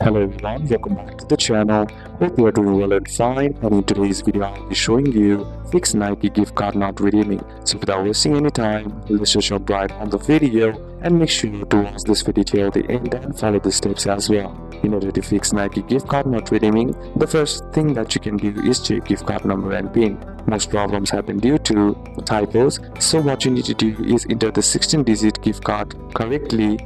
Hello everyone, welcome back to the channel. Hope you are doing well and fine, and in today's video I'll be showing you fix Nike gift card not redeeming. So without wasting any time, let's just jump right on the video and make sure to watch this video till the end and follow the steps as well. In order to fix Nike gift card not redeeming, the first thing that you can do is check gift card number and PIN. Most problems happen due to typos, so what you need to do is enter the 16-digit gift card correctly.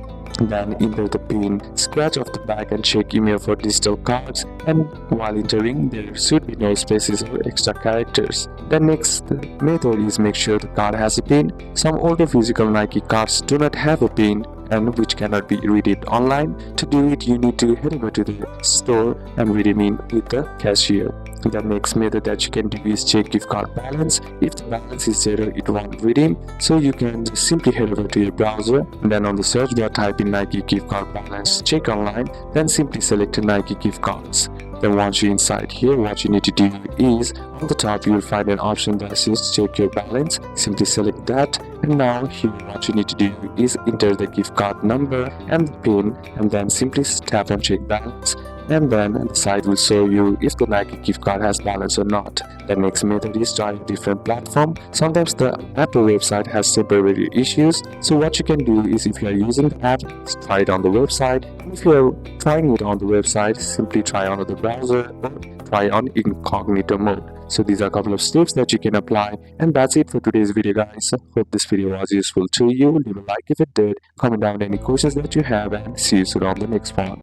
Then enter the PIN, scratch off the back and check email for digital cards, and while entering there should be no spaces or extra characters. The next method is make sure the card has a PIN. Some older physical Nike cards do not have a PIN and which cannot be redeemed online. To do it, you need to head over to the store and redeem it with the cashier. The next method that you can do is check gift card balance. If the balance is zero, it won't redeem, so you can just simply head over to your browser and then on the search bar type in Nike gift card balance, check online, then simply select Nike gift cards. Then once you're inside here, what you need to do is on the top you will find an option that says check your balance. Simply select that, and now here what you need to do is enter the gift card number and the PIN, and then simply tap on check balance, and then the site will show you if the Nike gift card has balance or not. The next method is try a different platform. Sometimes the Apple website has temporary issues, so what you can do is if you are using the app, try it on the website. If you are trying it on the website, simply try on the browser or try on incognito mode. So these are a couple of steps that you can apply, and that's it for today's video guys. Hope this video was useful to you. Leave a like if it did, comment down any questions that you have, and see you soon on the next one.